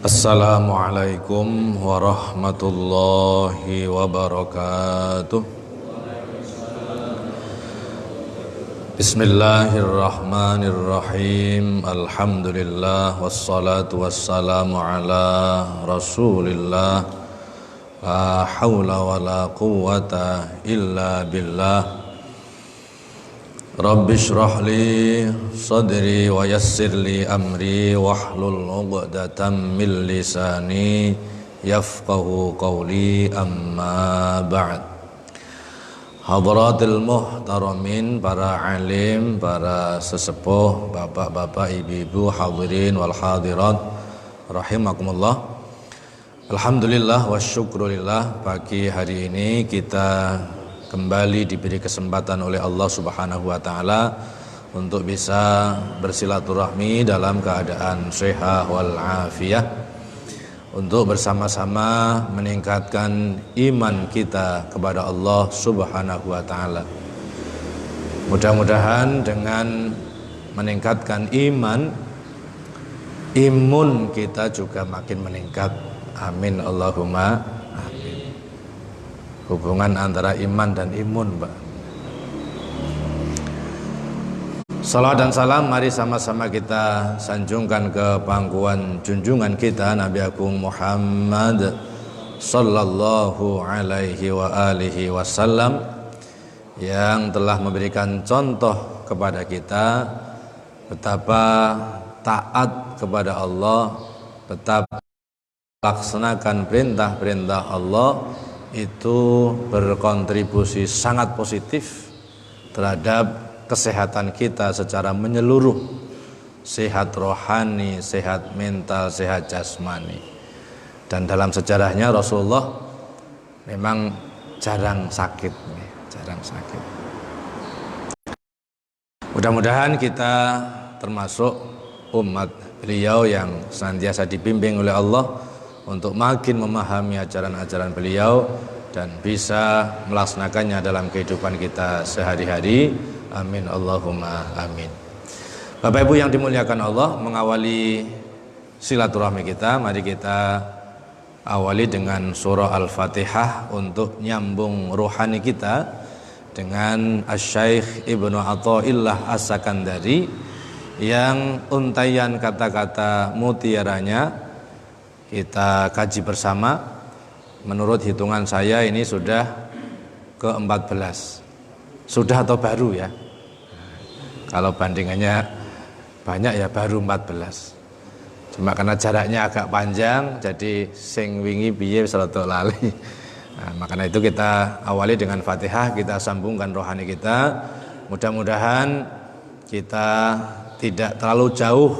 Assalamualaikum warahmatullahi wabarakatuh. Bismillahirrahmanirrahim. Alhamdulillah wassalatu wassalamu ala Rasulillah. La haula wala quwwata illa billah. Rabbi shrah li sadri wa yassir li amri wahlul 'uqdatam min lisani yafqahu qawli, amma ba'd. Hadratil muhtaramin, para alim, para sesepuh, bapak-bapak, ibu-ibu, hadirin wal hadirat rahimakumullah. Alhamdulillah wa syukrulillah, pagi hari ini kita kembali diberi kesempatan oleh Allah Subhanahu wa taala untuk bisa bersilaturahmi dalam keadaan sehat wal afiyah, untuk bersama-sama meningkatkan iman kita kepada Allah Subhanahu wa taala. Mudah-mudahan dengan meningkatkan iman, imun kita juga makin meningkat. Amin Allahumma amin. Hubungan antara iman dan imun, Pak. Salawat dan salam mari sama-sama kita sanjungkan ke pangkuan junjungan kita Nabi Agung Muhammad sallallahu alaihi wa alihi wasallam, yang telah memberikan contoh kepada kita betapa taat kepada Allah, betapa melaksanakan perintah-perintah Allah itu berkontribusi sangat positif terhadap kesehatan kita secara menyeluruh, sehat rohani, sehat mental, sehat jasmani. Dan dalam sejarahnya Rasulullah memang jarang sakit. Mudah-mudahan kita termasuk umat beliau yang senantiasa dibimbing oleh Allah untuk makin memahami ajaran-ajaran beliau dan bisa melaksanakannya dalam kehidupan kita sehari-hari. Amin Allahumma amin. Bapak Ibu yang dimuliakan Allah, mengawali silaturahmi kita, mari kita awali dengan surah Al-Fatihah untuk nyambung rohani kita dengan Asy-Syaikh Ibnu Athaillah As-Sakandari, yang untaian kata-kata mutiaranya kita kaji bersama menurut hitungan saya ini sudah ke-14. Sudah atau baru ya? Kalau bandingannya banyak ya baru 14. Cuma karena jaraknya agak panjang, jadi sing wingi piye wis rada lali. Nah, makanya itu kita awali dengan Fatihah, kita sambungkan rohani kita. Mudah-mudahan kita tidak terlalu jauh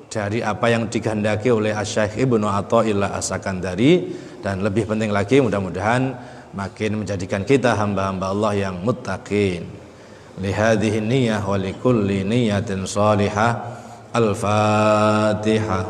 dari apa yang dikehendaki oleh Asy-Syaikh Ibnu Athaillah As-Sakandari, dan lebih penting lagi mudah-mudahan makin menjadikan kita hamba-hamba Allah yang muttaqin. Li hadhihi niyyah wa li kulli niyyatin shalihah. Al-Fatihah.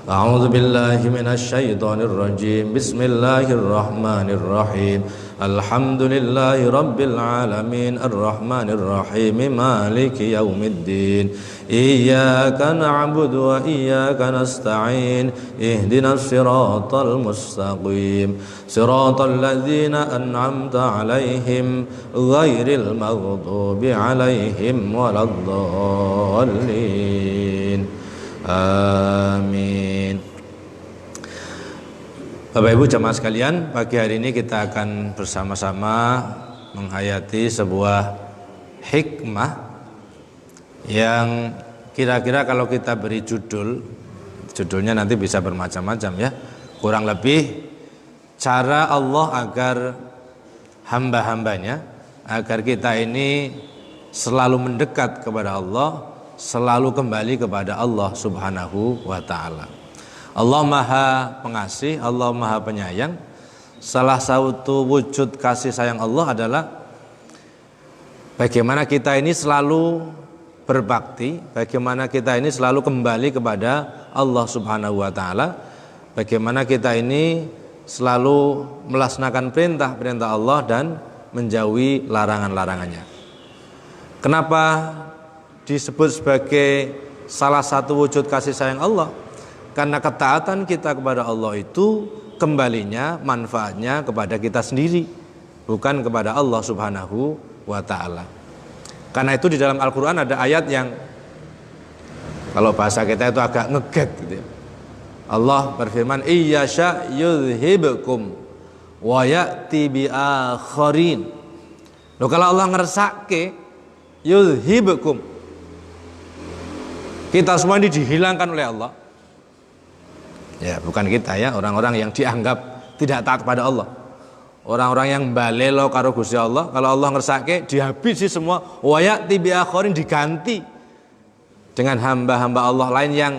A'udzu billahi minasy syaithanir rajim. Bismillahirrahmanir rahim. Alhamdulillahi rabbil alamin arrahmanir rahim maliki yaumiddin. Iyyaka na'budu wa iyyaka nasta'in. Ihdinas siratal mustaqim. Siratal ladzina an'amta 'alaihim ghairil maghdubi 'alaihim waladdallin. Amin. Bapak Ibu jamaah sekalian, pagi hari ini kita akan bersama-sama menghayati sebuah hikmah yang kira-kira kalau kita beri judulnya nanti bisa bermacam-macam ya. Kurang lebih cara Allah agar hamba-hambanya, agar kita ini selalu mendekat kepada Allah, selalu kembali kepada Allah Subhanahu wa ta'ala. Allah Maha Pengasih, Allah Maha Penyayang. Salah satu wujud kasih sayang Allah adalah bagaimana kita ini selalu berbakti, bagaimana kita ini selalu kembali kepada Allah Subhanahu wa ta'ala, bagaimana kita ini selalu melaksanakan perintah-perintah Allah dan menjauhi larangan-larangannya. Kenapa disebut sebagai salah satu wujud kasih sayang Allah? Karena ketaatan kita kepada Allah itu kembalinya, manfaatnya kepada kita sendiri, bukan kepada Allah Subhanahu wa ta'ala. Karena itu di dalam Al-Quran ada ayat yang kalau bahasa kita itu agak ngeget gitu ya. Allah berfirman, iyyasha yudhibkum wa ya'ti bi akharin. Loh, kalau Allah ngersake yudhibkum, kita semua ini dihilangkan oleh Allah. Ya, bukan kita ya, orang-orang yang dianggap tidak taat kepada Allah. Orang-orang yang balelo karo Gusti Allah, kalau Allah ngersake dihabisi semua, wa ya'ti bi akharin, diganti dengan hamba-hamba Allah lain yang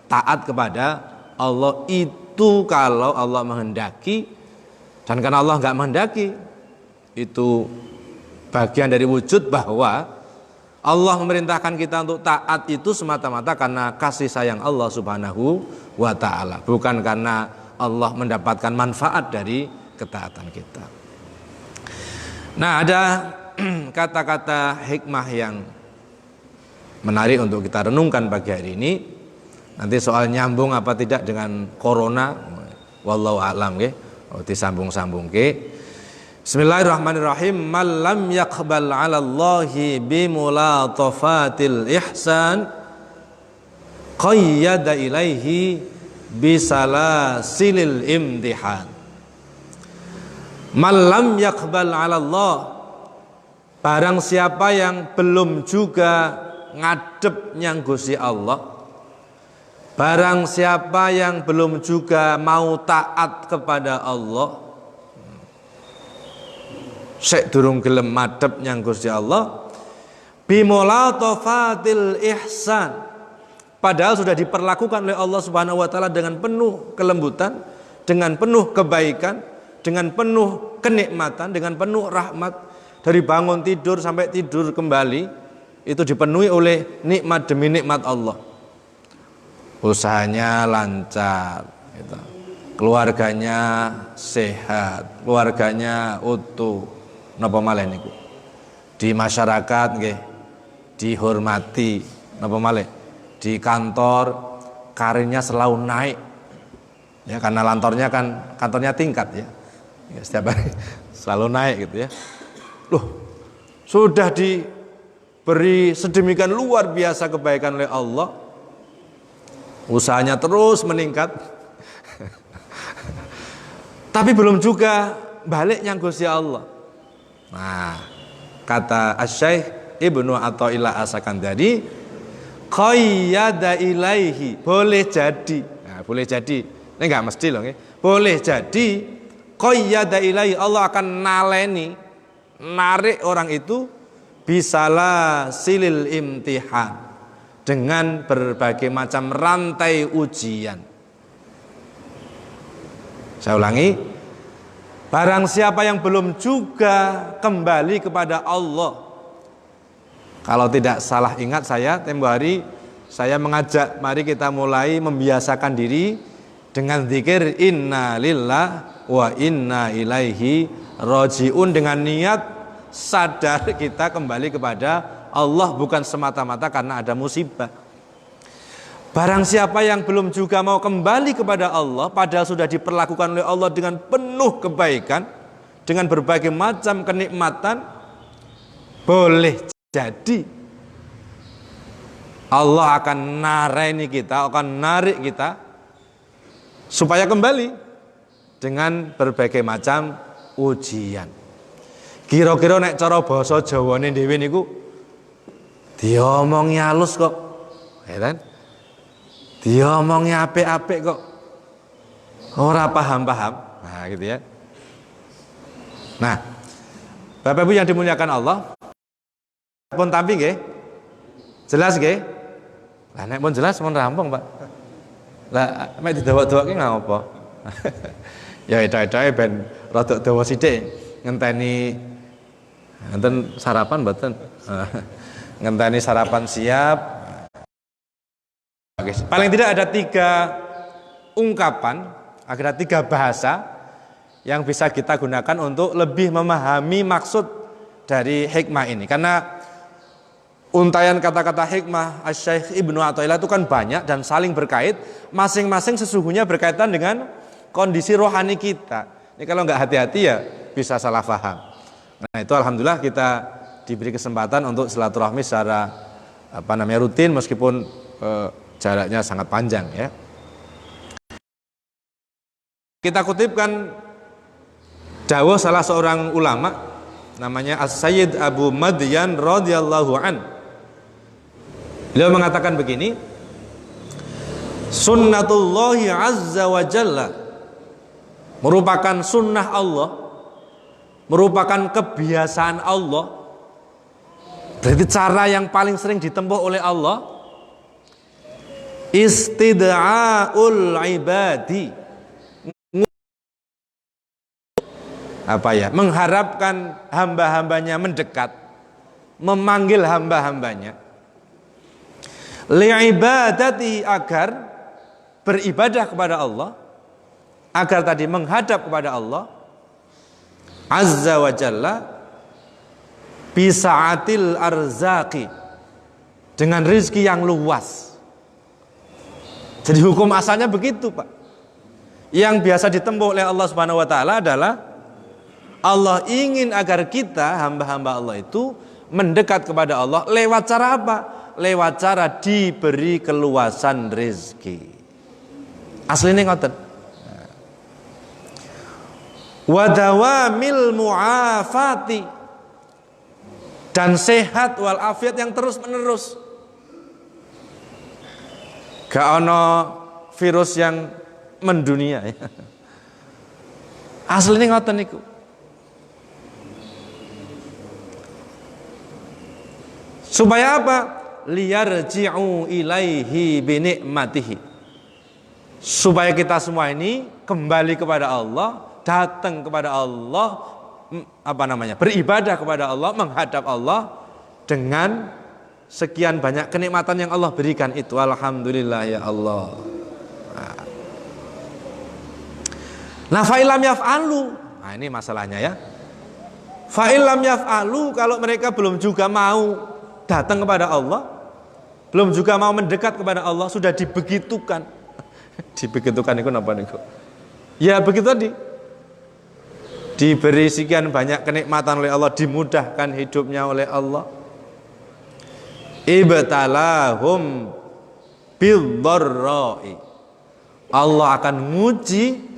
taat kepada Allah. Itu kalau Allah menghendaki, dan karena Allah enggak menghendaki, itu bagian dari wujud bahwa Allah memerintahkan kita untuk taat itu semata-mata karena kasih sayang Allah Subhanahu wa ta'ala, bukan karena Allah mendapatkan manfaat dari ketaatan kita. Nah, ada kata-kata hikmah yang menarik untuk kita renungkan pagi hari ini. Nanti soal nyambung apa tidak dengan corona, wallahu a'lam nggih, disambung-sambung ke. Bismillahirrahmanirrahim. Man lam yaqbal 'ala Allahi bi mulatafatil ihsan qayyada ilaihi bi salasilil imtihan. Man lam yaqbal 'ala Allah, barang siapa yang belum juga ngadep nyang Gusti Allah, barang siapa yang belum juga mau taat kepada Allah, sek durung gelem madhep nyang Gusti Allah, bimulatafatil ihsan, padahal sudah diperlakukan oleh Allah Subhanahu wa taala dengan penuh kelembutan, dengan penuh kebaikan, dengan penuh kenikmatan, dengan penuh rahmat, dari bangun tidur sampai tidur kembali itu dipenuhi oleh nikmat demi nikmat Allah. Usahanya lancar gitu. Keluarganya sehat, keluarganya utuh. Napa malih niku? Di masyarakat nggih dihormati, napa malih? Di kantor karirnya selalu naik. Ya, karena kantornya tingkat ya. Ya, setiap hari selalu naik gitu ya. Loh, sudah diberi sedemikian luar biasa kebaikan oleh Allah, usahanya terus meningkat. tapi belum juga balik nyang Gusti Allah. Nah, kata Asy-Syaikh Ibnu Athaillah As-Sakandari, qayyada ilaihi, boleh jadi. Nah, boleh jadi. Ini enggak mesti loh, nggih. Boleh jadi qayyada ilaihi, Allah akan naleni, narik orang itu bisalah silil imtihan, dengan berbagai macam rantai ujian. Saya ulangi, barang siapa yang belum juga kembali kepada Allah. Kalau tidak salah ingat saya, tempo hari saya mengajak mari kita mulai membiasakan diri dengan zikir inna lillah wa inna ilaihi rajiun, dengan niat sadar kita kembali kepada Allah bukan semata-mata karena ada musibah. Barang siapa yang belum juga mau kembali kepada Allah, padahal sudah diperlakukan oleh Allah dengan penuh kebaikan, dengan berbagai macam kenikmatan, boleh jadi Allah akan nareni kita, akan narik kita supaya kembali dengan berbagai macam ujian. Kira-kira nek cara basa Jawane dhewe niku diomongi halus kok, ya kan? Diomongi apik-apik kok, ora paham-paham. Nah, gitu ya. Nah, Bapak Ibu yang dimuliakan Allah, pun tampi nggih? Jelas nggih? Lah nek pun jelas mun rampung, Pak. Lah mek didawak-dawake ngapa? Ya eda-edae ben rada dawa sithik ngenteni enten sarapan mboten. Ngenteni sarapan siap. Paling tidak ada 3 ungkapan, ada 3 bahasa yang bisa kita gunakan untuk lebih memahami maksud dari hikmah ini. Karena untayan kata-kata hikmah Asy-Syaikh Ibnu Athaillah itu kan banyak dan saling berkait, masing-masing sesungguhnya berkaitan dengan kondisi rohani kita. Ini kalau nggak hati-hati ya bisa salah paham. Nah itu alhamdulillah kita diberi kesempatan untuk silaturahmi secara rutin meskipun jaraknya sangat panjang ya. Kita kutipkan dawuh salah seorang ulama namanya As-Sayyid Abu Madyan radhiyallahu an. Beliau mengatakan begini, sunnatullahi azza wa jalla, merupakan sunnah Allah, merupakan kebiasaan Allah, berarti cara yang paling sering ditempuh oleh Allah, istid'aul ibadi, mengharapkan hamba-hambanya mendekat, memanggil hamba-hambanya li'ibadati, agar beribadah kepada Allah, agar tadi menghadap kepada Allah azza wa jalla bisa'atil arzaqi, dengan rizki yang luas. Jadi hukum asalnya begitu, Pak. Yang biasa ditempuh oleh Allah Subhanahu wa taala adalah Allah ingin agar kita hamba-hamba Allah itu mendekat kepada Allah lewat cara apa? Lewat cara diberi keluasan rezeki. Aslinya ngoten. Wa dawamil muafati, dan sehat wal afiat yang terus menerus. Gak ono virus yang mendunia ya. Aslinya ngoten niku. Supaya apa? Liyarji'u ilaihi binikmatihi, supaya kita semua ini kembali kepada Allah, datang kepada Allah, beribadah kepada Allah, menghadap Allah dengan sekian banyak kenikmatan yang Allah berikan itu. Alhamdulillah ya Allah. Nah, fa'ilam yaf'alu, nah ini masalahnya ya. Fa'ilam yaf'alu, kalau mereka belum juga mau datang kepada Allah, belum juga mau mendekat kepada Allah, sudah dibegitukan. Dibegitukan itu apa niku? Ya begitu tadi. Diberi sekian banyak kenikmatan oleh Allah, dimudahkan hidupnya oleh Allah. Ibtalahum bidharra'i, Allah akan nguji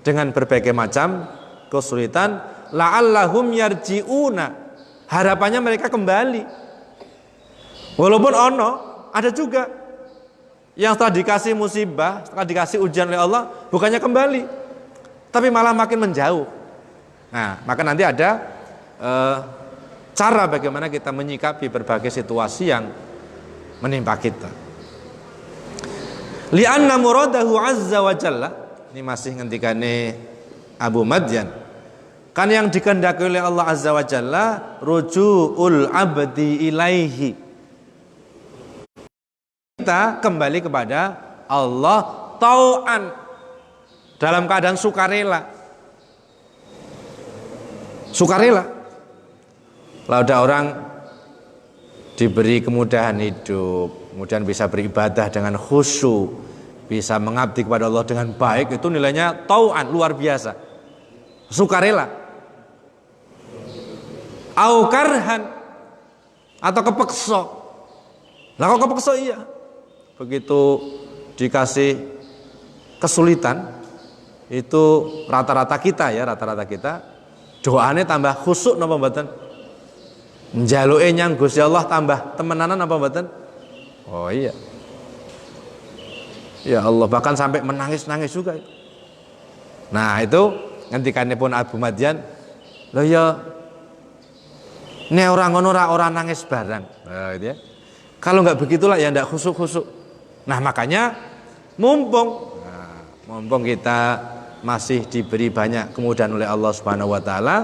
dengan berbagai macam kesulitan, la'allahum yarji'una, harapannya mereka kembali. Walaupun ada juga yang setelah dikasih musibah, setelah dikasih ujian oleh Allah, bukannya kembali, tapi malah makin menjauh. Nah, maka nanti ada cara bagaimana kita menyikapi berbagai situasi yang menimpa kita. Li'anna muradahu azza wa jalla, ini masih ngendikane Abu Madyan, kan yang dikehendaki oleh Allah azza wa jalla ruju'ul abdi ilaihi, kita kembali kepada Allah tau'an, dalam keadaan sukarela. Kalau ada orang diberi kemudahan hidup, kemudian bisa beribadah dengan khusyuk, bisa mengabdi kepada Allah dengan baik, itu nilainya tau'an, luar biasa, sukarela. Au karhan, atau kepeksa. Lah kok kepeksa? Iya, begitu dikasih kesulitan, itu rata-rata kita doanya tambah khusyuk napa mboten? Njaluke nyang Gusti Allah tambah temenanan apa mboten? Oh iya. Ya Allah, bahkan sampai menangis-nangis juga. Nah, itu ngendikanipun Abu Madyan, lho ya nek ora ngono ora nangis barang. Nah, gitu ya. Kalau enggak begitulah ya enggak khusyuk-khusyuk. Nah, makanya mumpung kita masih diberi banyak kemudahan oleh Allah Subhanahu wa taala,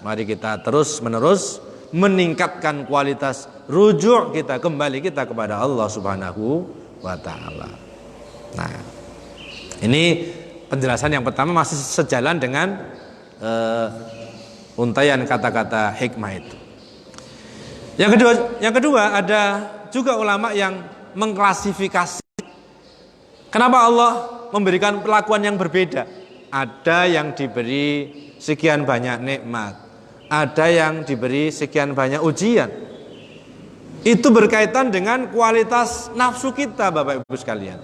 mari kita terus-menerus meningkatkan kualitas rujuk kita, kembali kita kepada Allah Subhanahu wa taala. Nah, ini penjelasan yang pertama masih sejalan dengan untaian kata-kata hikmah itu. Yang kedua ada juga ulama yang mengklasifikasi kenapa Allah memberikan perlakuan yang berbeda. Ada yang diberi sekian banyak nikmat, ada yang diberi sekian banyak ujian. Itu berkaitan dengan kualitas nafsu kita, Bapak Ibu sekalian.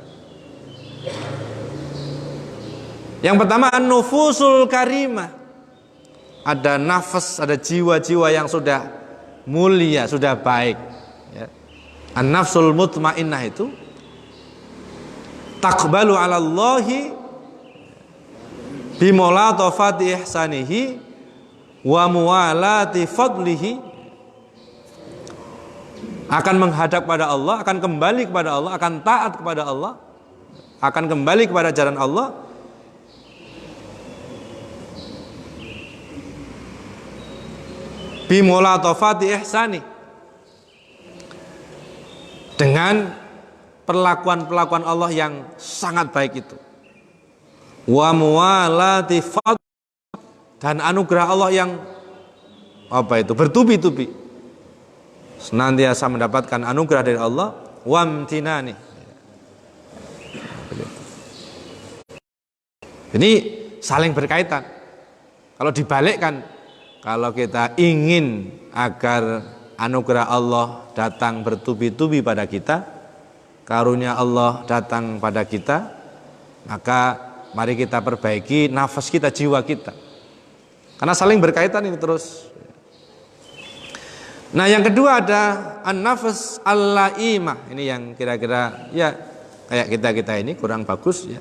Yang pertama, an-nufusul karimah. Ada nafas, ada jiwa-jiwa yang sudah mulia, sudah baik. Ya. An-nafsul mutmainnah itu taqbalu 'ala Allahi bimulatafati ihsanihi wa muwalati fadlihi, akan menghadap pada Allah, akan kembali kepada Allah, akan taat kepada Allah, akan kembali kepada jalan Allah bimulatafati ihsani, dengan perlakuan-perlakuan Allah yang sangat baik itu, wa muwalati fadlihi, dan anugerah Allah yang bertubi-tubi, senantiasa mendapatkan anugerah dari Allah, wamtinani. Ini saling berkaitan. Kalau dibalikkan, kalau kita ingin agar anugerah Allah datang bertubi-tubi pada kita, karunia Allah datang pada kita, maka mari kita perbaiki nafas kita, jiwa kita. Karena saling berkaitan ini terus. Nah, yang kedua ada an-nafas al-laimah. Ini yang kira-kira ya kayak kita ini kurang bagus ya.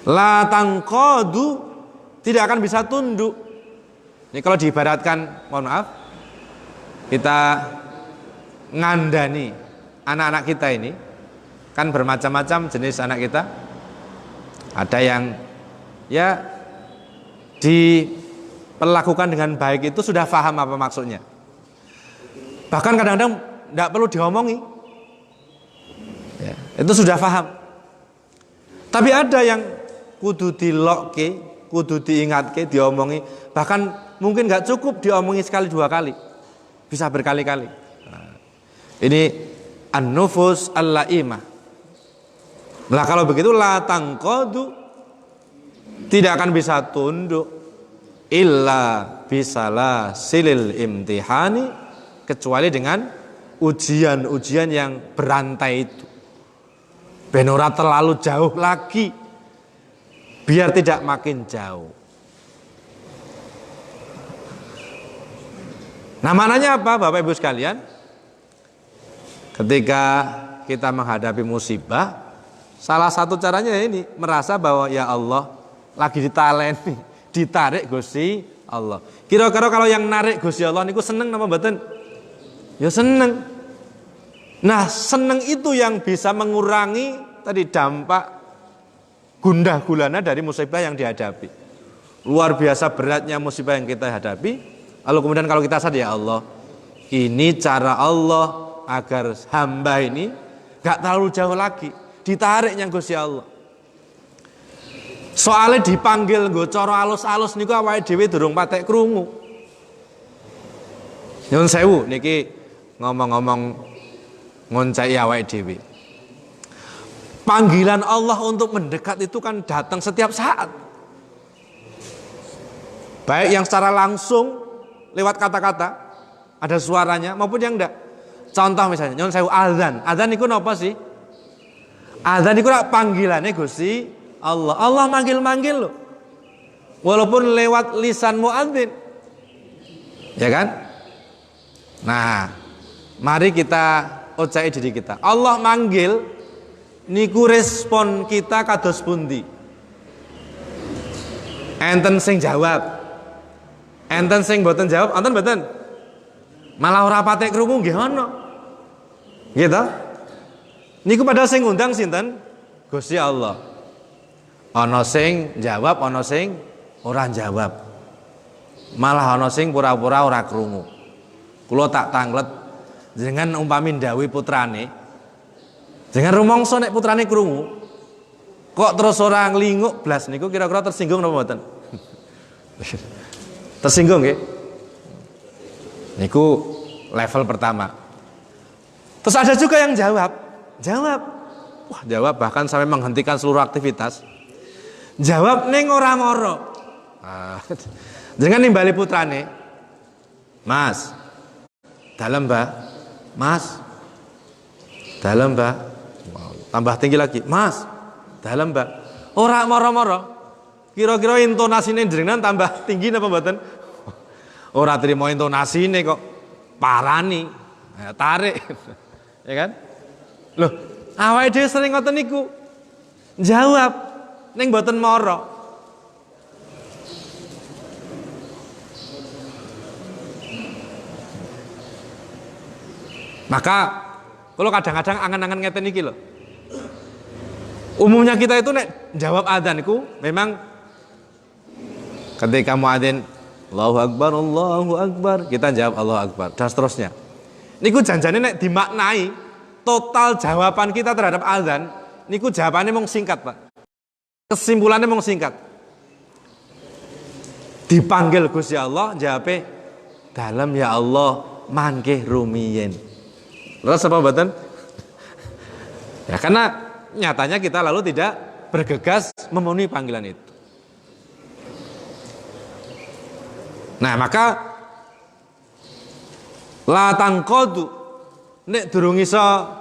La tanqadu, tidak akan bisa tunduk. Ini kalau diibaratkan, mohon maaf, kita ngandani anak-anak kita ini, kan bermacam-macam jenis anak kita. Ada yang ya diperlakukan dengan baik, itu sudah paham apa maksudnya. Bahkan kadang-kadang tidak perlu diomongi ya, itu sudah paham. Tapi ada yang kudu dilokke, kudu diingatke, diomongi. Bahkan mungkin nggak cukup diomongi sekali dua kali, bisa berkali-kali. Nah, ini an-nufus al-laimah. Nah, kalau begitu la tangqadu, tidak akan bisa tunduk illa bisalah silil imtihani, kecuali dengan ujian-ujian yang berantai itu. Ben ora terlalu jauh lagi biar tidak makin jauh. Nah, mananya apa Bapak Ibu sekalian? Ketika kita menghadapi musibah, salah satu caranya ini merasa bahwa ya Allah lagi ditaleni, ditarik Gusti Allah. Kira-kira kalau yang narik Gusti Allah niku seneng napa mboten? Ya seneng. Nah, seneng itu yang bisa mengurangi tadi dampak gundah gulana dari musibah yang dihadapi. Luar biasa beratnya musibah yang kita hadapi. Lalu kemudian kalau kita sadar ya Allah, ini cara Allah agar hamba ini gak terlalu jauh lagi, ditariknya Gusti Allah. Soalnya dipanggil nggo cara alus-alus niku awake dhewe durung patek krungu. Nyun sewu niki ngomong-ngomong ngoncai awake dhewe. Panggilan Allah untuk mendekat itu kan datang setiap saat. Baik yang secara langsung lewat kata-kata, ada suaranya maupun yang enggak. Contoh misalnya, nyun sewu azan. Azan niku napa sih? Azan niku panggilannya Gusti Allah. Allah manggil-manggil loh. Walaupun lewat lisan muadzin. Ya kan? Nah, mari kita ocai diri kita. Allah manggil niku respon kita kados pundi? Enten sing jawab. Enten sing mboten jawab, enten mboten. Malah ora patek krungu nggih ana. Gitu. Niku padahal sing ngundang sinten? Gusti Allah. Ana sing jawab, ana sing ora jawab. Malah ana sing pura-pura ora krungu. Kula tak tanglet jenengan umpami ndhawuhi putrane. Jenengan rumangsa nek putrane krungu, kok terus ora nglinguk blas niku kira-kira tersinggung napa mboten? Tersinggung nggih? Niku level pertama. Terus ada juga yang jawab. Wah, jawab bahkan sampai menghentikan seluruh aktivitas. Jawab ning ora moro. Jangan nimbali putrane. Mas. Dalam, Mbak. Mas. Dalam, Mbak. Tambah tinggi lagi. Mas. Dalam, Mbak. Ora moro-moro. Kira-kira intonasine jenengan tambah tinggi napa mboten? Ora trimo intonasine kok parani. Ya, tarik. Ya kan? Loh, awake dhewe sering ngoten niku. Jawab ning mboten moro. Maka kalau kadang-kadang angan-angan ngeten iki lho. Umumnya kita itu nek jawab adzan iku memang ketika muadzin Allahu Akbar, kita jawab Allahu Akbar dan seterusnya. Niku janjane nek dimaknai total jawaban kita terhadap adzan, niku jawabannya mung singkat, Pak. Kesimpulannya mung singkat. Dipanggil Gusti Allah, jawabe dalam ya Allah mangkih rumiyin. Terus apa mboten? Ya karena nyatanya kita lalu tidak bergegas memenuhi panggilan itu. Nah, maka la tangqadu nek durung iso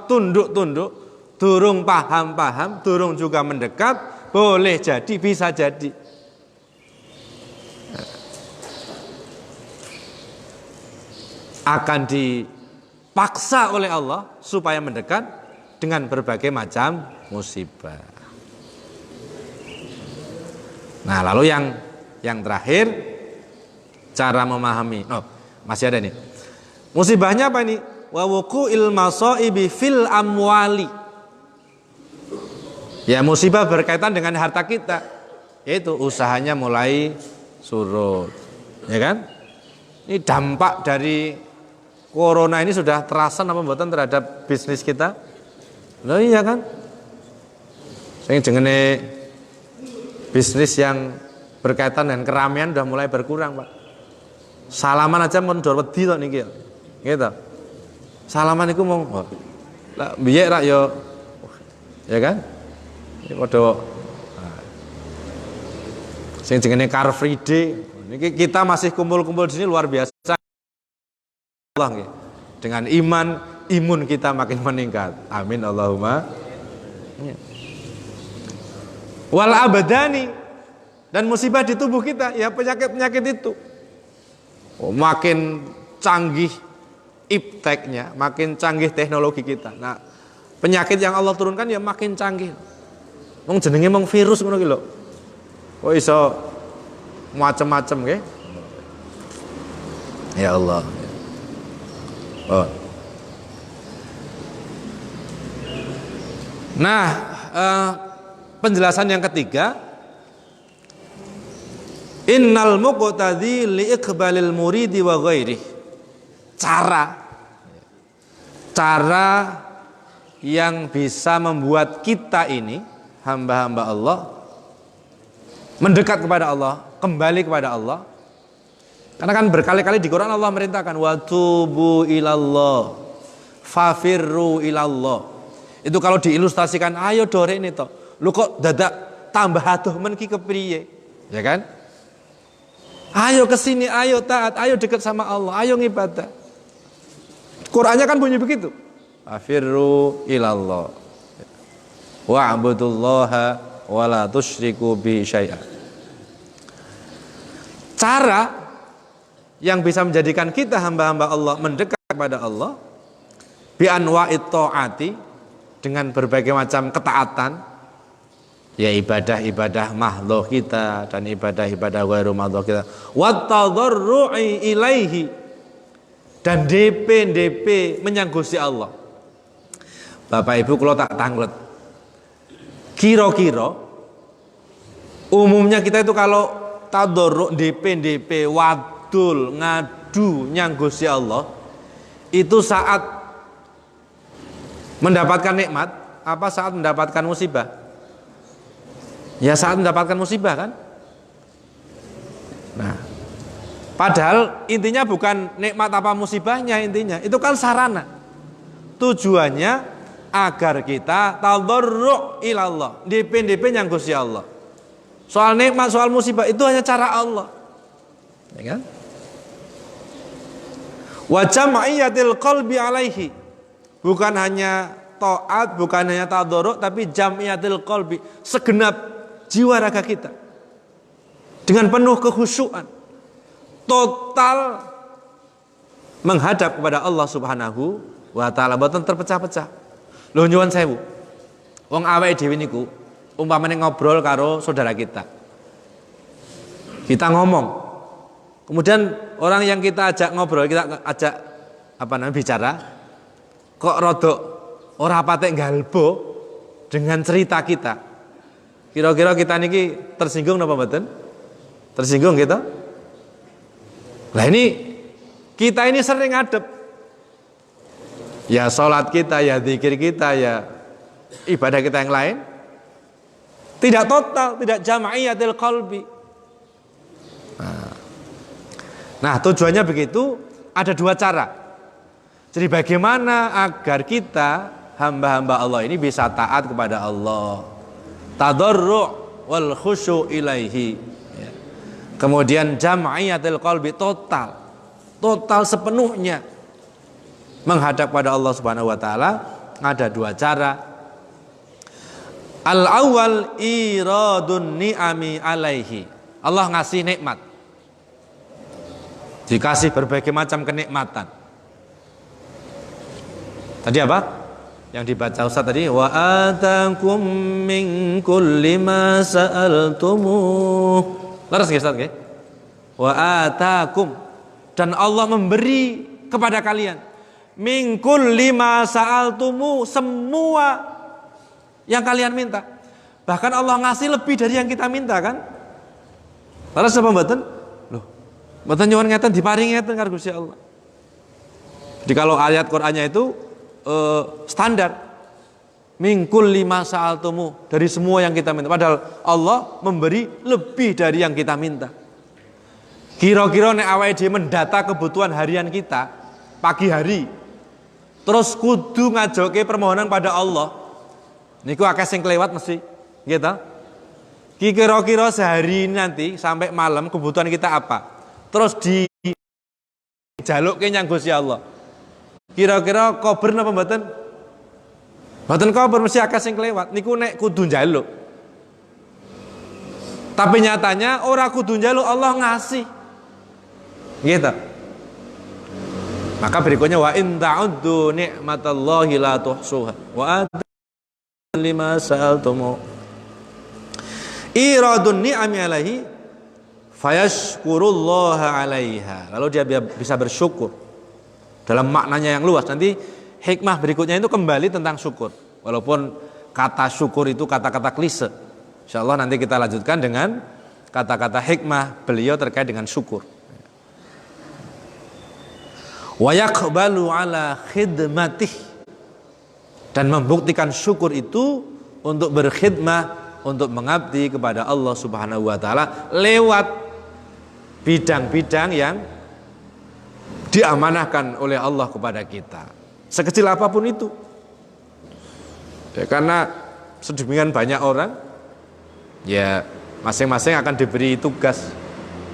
tunduk-tunduk, durung paham-paham, durung juga mendekat, boleh jadi bisa jadi akan dipaksa oleh Allah supaya mendekat dengan berbagai macam musibah. Nah, lalu yang terakhir cara memahami. Oh, masih ada nih. Musibahnya apa ini? Wa wuqu'il masaibi fil amwali. Ya, musibah berkaitan dengan harta kita. Yaitu usahanya mulai surut. Ya kan? Ini dampak dari corona ini sudah terasa apa mboten terhadap bisnis kita? Loh iya kan? Sing jengene bisnis yang berkaitan dengan keramaian sudah mulai berkurang, Pak. Salaman aja mundur wedi tok niki. Gitu. Salaman iku mung lah biye rak ya kan? Iki padha sing jenenge Car Free Day. Niki kita masih kumpul-kumpul di sini luar biasa. Allah nggih. Dengan imun kita makin meningkat. Amin Allahumma. Wal abadani Dan musibah di tubuh kita, ya penyakit-penyakit itu. Makin canggih ipteknya, makin canggih teknologi kita. Nah, penyakit yang Allah turunkan ya makin canggih. Wong jenenge mung virus ngono ki lho. Kok iso macam-macam nggih? Ya Allah. Oh. Nah, penjelasan yang ketiga, innal muqtadi li iqbalil muridi wa ghairi. Cara yang bisa membuat kita ini hamba-hamba Allah mendekat kepada Allah, kembali kepada Allah. Karena kan berkali-kali di Quran Allah merintahkan wa tubu ilallah fafirru ilallah. Itu kalau diilustrasikan, ayo dore ini toh. Lu kok dadak tambah aduh men ki kepriye? Ya kan? Ayo ke sini, ayo taat, ayo dekat sama Allah, ayo ngibadah. Qur'annya kan bunyi begitu. Fafirru ilallah. Wa'budullaha wa la tusyriku bi syai'a. Cara yang bisa menjadikan kita hamba-hamba Allah mendekat kepada Allah bi anwa'it ta'ati, dengan berbagai macam ketaatan, ya ibadah-ibadah mahdhah kita dan ibadah-ibadah ghairu mahdhah kita, wat tadarru'i ilaihi, dan DP menyang Gusti Allah. Bapak Ibu kalau tak tanglet, kira-kira umumnya kita itu kalau tadarru' DP wadul ngadu nyang Gusti Allah itu saat mendapatkan nikmat apa saat mendapatkan musibah? Ya saat mendapatkan musibah kan? Nah, padahal intinya bukan nikmat apa musibahnya, intinya itu kan sarana. Tujuannya agar kita tadarru' ilallah, DP yang Gusti Allah. Soal nikmat, soal musibah itu hanya cara Allah. Ya kan? Wa jam'iyatil qalbi alaihi. Bukan hanya taat, bukan hanya tadarru', tapi jam'iyatil qalbi, segenap jiwa raga kita dengan penuh kekhusyuan, total menghadap kepada Allah Subhanahu wa taala, mboten terpecah-pecah. Lho nyuwun sewu. Wong awake dhewe niku umpamane ngobrol karo saudara kita. Kita ngomong. Kemudian orang yang kita ajak ngobrol, kita ajak bicara, kok rodok ora patek galbo dengan cerita kita. Kira-kira kita niki tersinggung napa mboten? Tersinggung gitu? Lah ini kita ini sering ngadep. Ya salat kita, ya zikir kita, ya ibadah kita yang lain tidak total, tidak jam'iyatil qalbi. Nah, tujuannya begitu, ada dua cara. Jadi bagaimana agar kita hamba-hamba Allah ini bisa taat kepada Allah, tadarru' wal khusyu' ilaihi, ya. Kemudian jam'iyatil qalbi, total sepenuhnya menghadap pada Allah Subhanahu wa taala. Ada dua cara. Al awal iradun ni'ami alaihi. Allah ngasih nikmat, dikasih berbagai macam kenikmatan. Tadi apa? Yang dibaca Ustaz tadi, wa atakum min kulli ma sa'altumuh. Leres nggih Ustaz nggih? Wa atakum, dan Allah memberi kepada kalian min kulli ma sa'altumuh, semua yang kalian minta. Bahkan Allah ngasih lebih dari yang kita minta kan? Leres apa mboten? Loh, mboten nyuwun ngeten diparingi ngeten karo Gusti Allah. Jadi kalau ayat Qur'annya itu standar min kulli ma sa'altumu, dari semua yang kita minta. Padahal Allah memberi lebih dari yang kita minta. Kira-kira nek awake dhewe mendata kebutuhan harian kita pagi hari, terus kudu ngajoke permohonan pada Allah, niku akeh sing kelewat mesti, gitu. Kira-kira sehari nanti sampai malam kebutuhan kita apa? Terus dijalukke nyang Gusti Allah. Kira-kira kober napa mboten? Mboten kober, mesti akeh sing kelewat. Niku nek kudu njaluk. Tapi nyatanya ora kudu njaluk, Allah ngasih. Gitu. Maka berikutnya wa in ta'uddu ni'matallahi la tuhsuha wa atu lima sa'altum. Iradun ni'ami alaihi fayashkurullaha 'alaiha. Kalau dia bisa bersyukur dalam maknanya yang luas, nanti hikmah berikutnya itu kembali tentang syukur. Walaupun kata syukur itu kata-kata klise. Insyaallah nanti kita lanjutkan dengan kata-kata hikmah beliau terkait dengan syukur. Wa yaqbalu ala khidmatih, dan membuktikan syukur itu untuk berkhidmah, untuk mengabdi kepada Allah Subhanahu wa taala lewat bidang-bidang yang diamanahkan oleh Allah kepada kita. Sekecil apapun itu. Ya, karena sedemikian banyak orang, ya masing-masing akan diberi tugas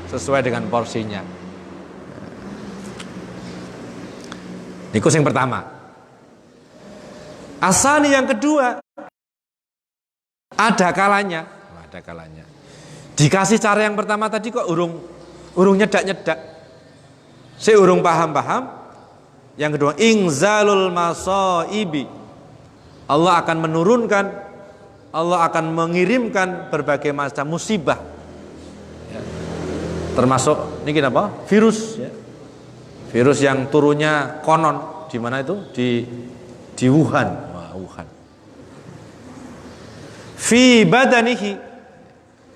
sesuai dengan porsinya. Itu yang pertama. Asani yang kedua, ada kalanya. Dikasih cara yang pertama tadi kok urung nyedak-nyedak. Si urung paham-paham. Yang kedua, ingzalul masaibi. Allah akan menurunkan, Allah akan mengirimkan berbagai macam musibah. Ya. Termasuk ini apa? Virus. Ya. Virus yang turunnya konon di mana itu? Di Wuhan. Wah, Wuhan. Fi badanihi.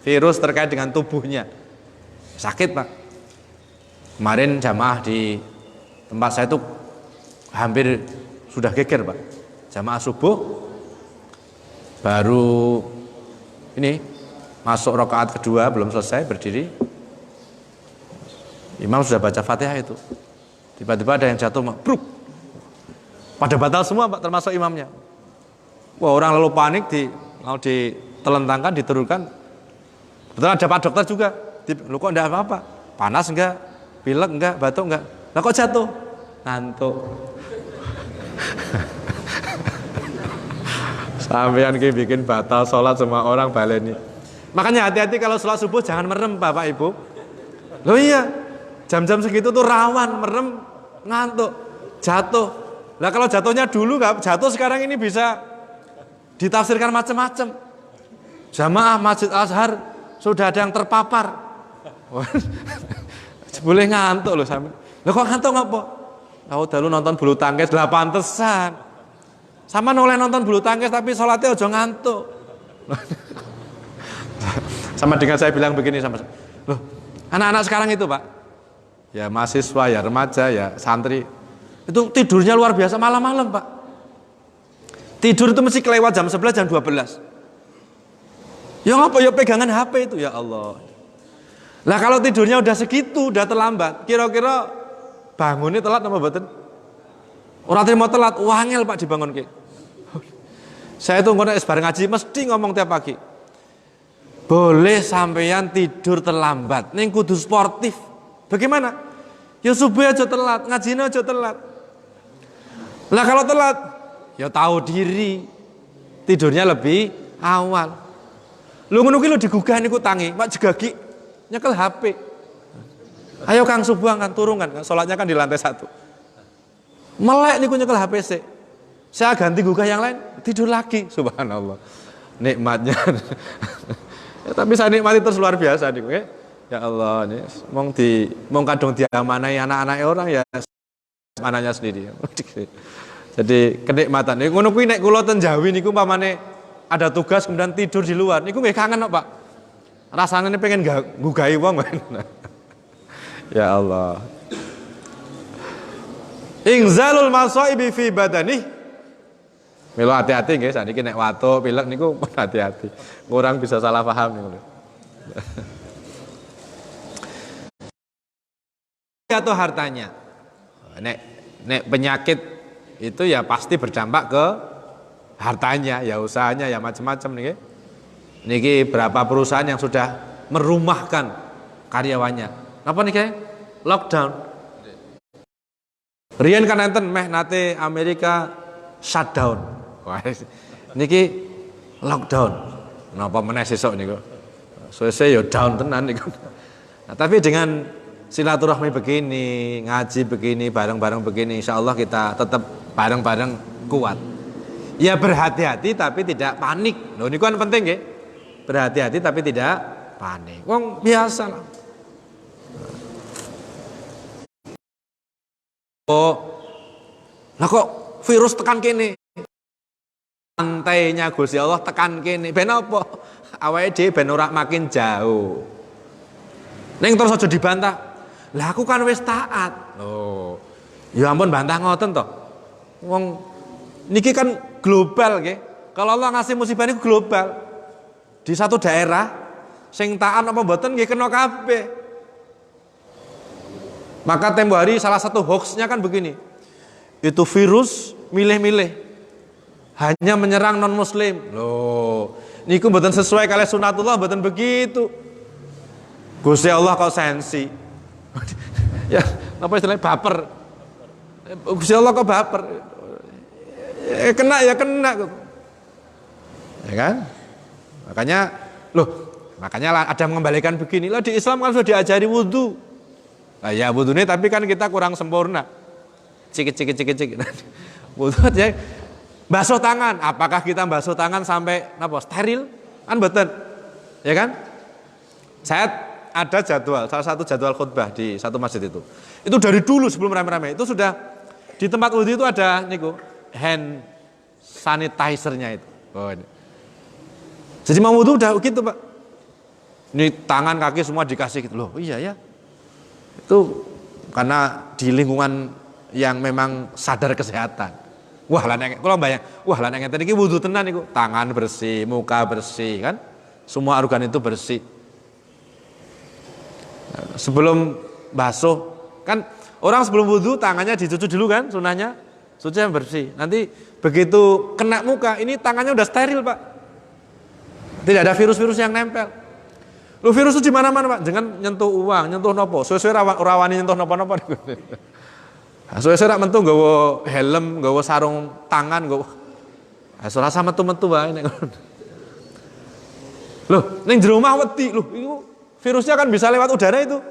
Virus terkait dengan tubuhnya. Sakit, Pak. Kemarin jamaah di tempat saya itu hampir sudah geger, Pak. Jamaah subuh baru ini masuk rakaat kedua, belum selesai berdiri. Imam sudah baca Fatihah itu. Tiba-tiba ada yang jatuh, bruk. Pada batal semua, Pak, termasuk imamnya. Wah, orang lalu panik, mau ditelentangkan, diturunkan. Betul ada Pak dokter juga. Lu kok enggak apa-apa? Panas enggak? Pilek enggak? Batuk enggak? Lah kok jatuh? Ngantuk. Sampeyan ki bikin batal sholat semua orang baleni. Makanya hati-hati kalau sholat subuh jangan merem, Bapak Ibu. Loh iya, jam-jam segitu tuh rawan merem, ngantuk, jatuh. Nah kalau jatuhnya dulu nggak jatuh, sekarang ini bisa ditafsirkan macam-macam. Jamaah Masjid Azhar sudah ada yang terpapar. Boleh ngantuk loh sampe. Loh kok ngantuk ngapa? Tahu dulu nonton bulu tangkis, lah pantesan. Sama oleh nonton bulu tangkis tapi sholatnya aja ngantuk. Sama dengan saya bilang begini sama loh, anak-anak sekarang itu, Pak, ya mahasiswa, ya remaja, ya santri, itu tidurnya luar biasa malam-malam, Pak. Tidur itu mesti kelewat jam 11, jam 12. Ya ngapa ya pegangan HP itu, ya Allah. Lah kalau tidurnya udah segitu, udah terlambat, kira-kira bangunnya telat apa mboten? Ora trimo telat, wangel Pak dibangunke. Saya itu ngono bareng ngaji mesti ngomong tiap pagi. Boleh sampeyan tidur terlambat, ning kudu sportif. Bagaimana? Ya subuh aja telat, ngajine aja telat. Lah kalau telat, ya tahu diri. Tidurnya lebih awal. Lu ngono ki lho digugah niku tangi, Pak jegagi nyekel HP. Ayo Kang subuh kan turun kan, salatnya kan di lantai 1. Melek niku nyekel HP sik. Saya ganti gugah yang lain, tidur lagi. Subhanallah. Nikmatnya. Ya, tapi saya nikmati terus luar biasa niku, ya Allah, ini mong kadung diamanai anak-anak orang ya anaknya sendiri. Jadi kenikmatan. Niku ngono kuwi nek kula ten Jawi niku pamane ada tugas kemudian tidur di luar. Niku nggih kangen kok, Pak. Rasane pengen gugahi wong. Ya Allah. Ingzalul masaibi fi badani. Milo hati-hati nggih, saniki nek watuk pilek niku hati-hati. Kurang bisa salah paham niku. Atau hartanya. Nek penyakit itu ya pasti berdampak ke hartanya, ya usahanya, ya macam-macam niki. Niki berapa perusahaan yang sudah merumahkan karyawannya. Napa niki? Lockdown. Riyen kan enten meh nate Amerika shutdown. Wah, niki lockdown. Napa meneh sesuk niku? Suwe-suwe ya down tenan niku. Nah, tapi dengan silaturahmi begini, ngaji begini, bareng-bareng begini, insya Allah kita tetap bareng-bareng kuat. Ya berhati-hati tapi tidak panik. Loh ini kan penting ya. Berhati-hati tapi tidak panik. Wong biasa lah. Oh, lah kok virus tekan kene? Antainya Gusti Allah tekan kene. Ben apa? Awake dhewe ben ora makin jauh. Ning terus aja dibantah. Lah aku kan wis taat. Oh. Ya ampun bantah ngoten to. Wong niki kan global nggih. Kalau Allah ngasih musibah niku global. Di satu daerah sing taat apa mboten nggih kena kabeh. Maka tempo hari salah satu hoaxnya kan begini. Itu virus milih-milih. Hanya menyerang non muslim. Loh, niku mboten sesuai kali sunatullah, mboten begitu. Gusti Allah kok sensi. Ya, apa istilahnya baper. Gusti Allah kok baper. Kena ya kena. Ya kan? Makanya ada mengembalikan begini. Loh di Islam kan sudah diajari wudu. Nah, ya wudunya tapi kan kita kurang sempurna. Cik. Wudu ya. Basuh tangan, apakah kita basuh tangan sampai apa steril? Kan betul. Ya kan? Saya ada jadwal, salah satu jadwal khutbah di satu masjid itu. Itu dari dulu sebelum rame-rame. Itu sudah di tempat wudu itu ada niku hand sanitizer-nya itu. Oh, ini. Jadi mau wudu udah gitu, Pak. Ini tangan kaki semua dikasih gitu loh. Iya ya. Itu karena di lingkungan yang memang sadar kesehatan. Wah lah nek kula bayang, wah lah nek ngeten iki wudu tenan niku, tangan bersih, muka bersih kan? Semua organ itu bersih. Sebelum basuh kan orang sebelum wudu tangannya dicuci dulu kan sunahnya, suci yang bersih. Nanti begitu kena muka, ini tangannya udah steril, Pak. Tidak ada virus-virus yang nempel. Lu virus itu di mana-mana, Pak. Jangan nyentuh uang, nyentuh nopo. Suwe-suwe ora wani nyentuh nopo-nopo. Suwe-suwe rak mentu nggawa helm, nggawa sarung tangan, nggawa. Ora rasa metu-metu wae nek. Loh, ning jero omah wedi. Loh, itu virusnya kan bisa lewat udara itu.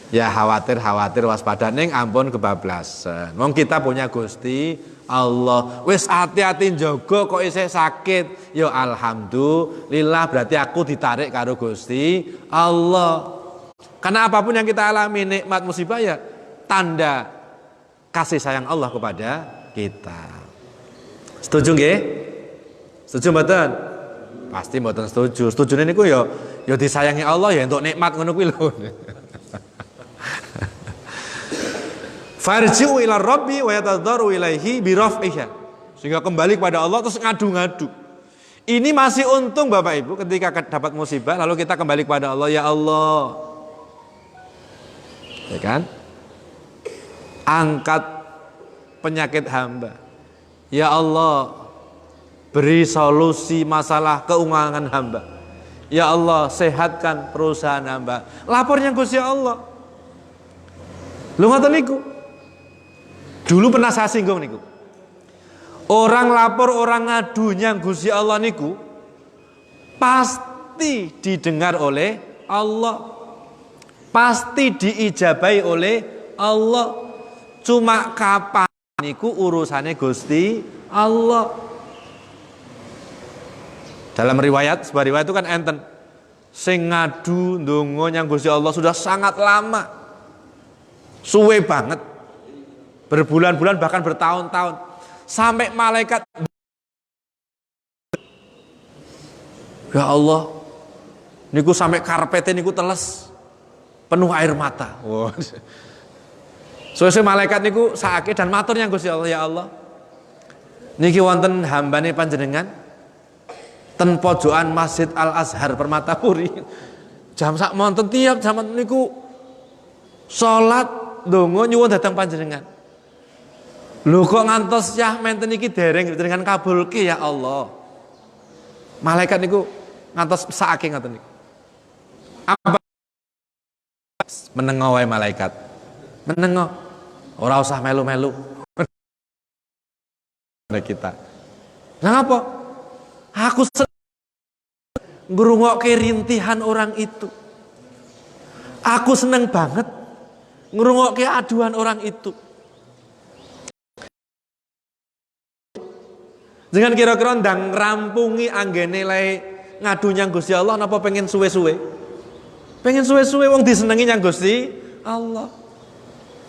Ya khawatir waspada ning ampun kebablasan. Wong kita punya Gusti Allah. Wis hati-hati njaga kok isih sakit. Ya alhamdulillah berarti aku ditarik karo Gusti Allah. Karena apapun yang kita alami nikmat musibah ya tanda kasih sayang Allah kepada kita. Setuju nggih? Setuju mboten? Pasti mboten setuju. Setujune niku ya disayangi Allah ya untuk nikmat ngono kuwi lho. Farji'u ila rabbi wa yatadharu ilaihi bi raf'iha. Sehingga kembali kepada Allah terus ngadu-ngadu. Ini masih untung Bapak Ibu ketika dapat musibah lalu kita kembali kepada Allah, ya Allah. Ya kan? Angkat penyakit hamba. Ya Allah, beri solusi masalah keuangan hamba. Ya Allah, sehatkan perusahaan hamba. Lapornya Gusti Allah. Lu ngoten niku. Dulu pernah saya singgung niku. Orang lapor, orang ngadunya Gusti Allah niku pasti didengar oleh Allah. Pasti diijabai oleh Allah. Cuma kapan niku urusannya Gusti Allah. Dalam riwayat, sebuah riwayat itu kan enten sing ngadu ndonga nyang Gusti Allah sudah sangat lama. Suwe banget. Berbulan-bulan bahkan bertahun-tahun. Sampai malaikat, ya Allah, niku sampai karpetnya niku teles. Penuh air mata. Wow. Soalnya malaikat niku sakit dan maturnya Gusti Allah, ya Allah. Niki wonten hambane panjenengan ten pojokan Masjid Al Azhar Permatapuri. Jam sak monten tiap zaman niku salat ndonga nyuwun dhateng panjenengan. Lho kok ngantos Syah menten iki dereng dengan kabulke ya Allah. Malaikat niku ngantos sakake ngoten niku. Apa menengo wae malaikat. Menengo. Ora usah melu-melu. Kita. Nah apa? Aku ngrungokke rintihan orang itu. Aku seneng banget ngrungokke aduan orang itu. Jangan kira-kira ndang rampungi anggene lae ngadu nyang Gusti Allah napa pengen suwe-suwe? Pengen suwe-suwe wong disenengi nyang Gusti Allah.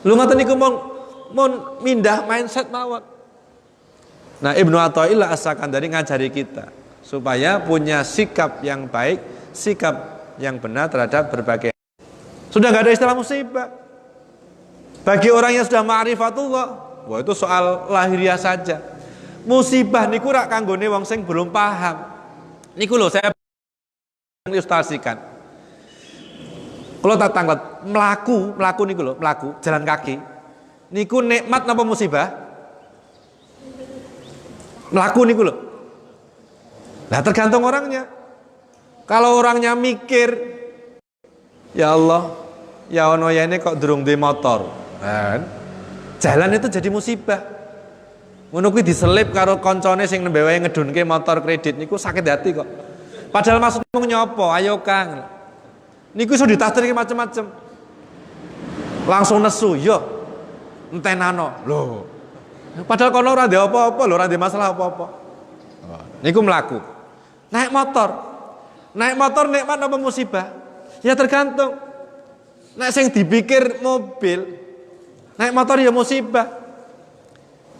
Lu ngoten niku mon mindah mindset mawon. Nah, Ibnu Athaillah As-Sakandari ngajari kita supaya punya sikap yang baik, sikap yang benar terhadap berbagai. Sudah enggak ada istilah musibah. Bagi orang yang sudah ma'rifatullah, wah itu soal lahiriah saja. Musibah niku rak kanggone wong sing belum paham. Niku lho saya ilustrasikan. Kalau tak tanglet melaku niku lho, melaku jalan kaki. Niku nikmat napa musibah? Melaku niku lho. Nah tergantung orangnya. Kalau orangnya mikir, ya Allah, ya ono ya ini kok durung di motor. Kan? Jalan itu jadi musibah. Ngono kuwi diselip karo koncone sing nembe wae ngedunke motor kredit niku sakit hati kok. Padahal maksudnya mau nyopo, ayo Kang. Niku iso ditafsirke macam-macam. Langsung nesu, yo. Entenano. Lho. Padahal kono ora ndek apa-apa lho, ora ndek masalah apa-apa. Niku mlaku. Naik motor nikmat apa musibah? Ya tergantung. Nek sing dipikir mobil, naik motor ya musibah.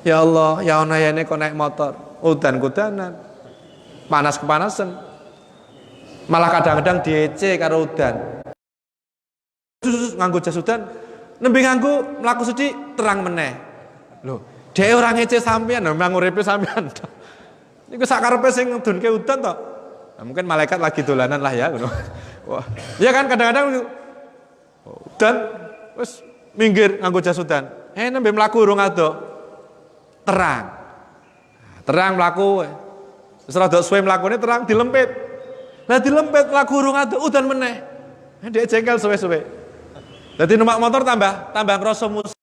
Ya Allah, ya ana yene kok naik motor, udan-udanan. Panas-kepanasan. Malah kadang-kadang diece karo udan. Nganggo jas udan, nembe nganggo mlaku sedhik terang meneh. Lho, dhewe ora ngece sampean, memang uripe sampean. Niku sak karepe sing ngedunke udan to. Nah, mungkin malaikat lagi dolanan lah ya ngono. Wah, iya kan kadang-kadang udan wis minggir nganggo jas udan. Nembe mlaku urung ado. Terang mlaku. Wis rada suwe mlakune terang dilempit. Lah dilempit mlaku urung ado udan meneh. Ndek jengkel suwe-suwe. Dadi numpak motor tambah ngrasa musik.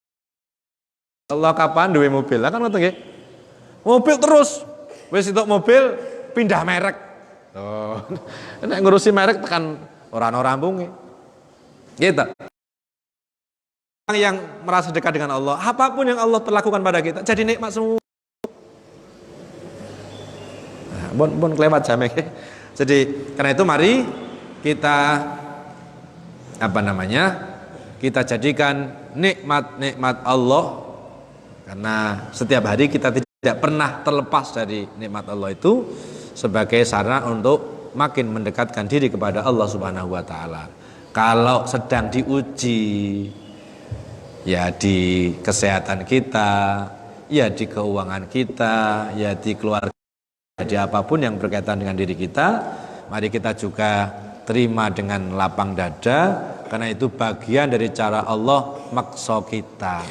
Allah kapan duwe mobil? Lah kan ngoten nggih. Mobil terus. Wis entuk mobil pindah merek. Oh. Nek ngurusi merek tekan ora ana rampunge. Gitu. Orang yang merasa dekat dengan Allah, apapun yang Allah perlakukan pada kita jadi nikmat semua. Nah, bon kelewat jamek. Jadi karena itu mari kita kita jadikan nikmat-nikmat Allah, karena setiap hari kita tidak pernah terlepas dari nikmat Allah itu sebagai sarana untuk makin mendekatkan diri kepada Allah Subhanahu wa taala. Kalau sedang diuji, ya di kesehatan kita, ya di keuangan kita, ya di keluarga, di apapun yang berkaitan dengan diri kita, mari kita juga terima dengan lapang dada, karena itu bagian dari cara Allah maksa kita.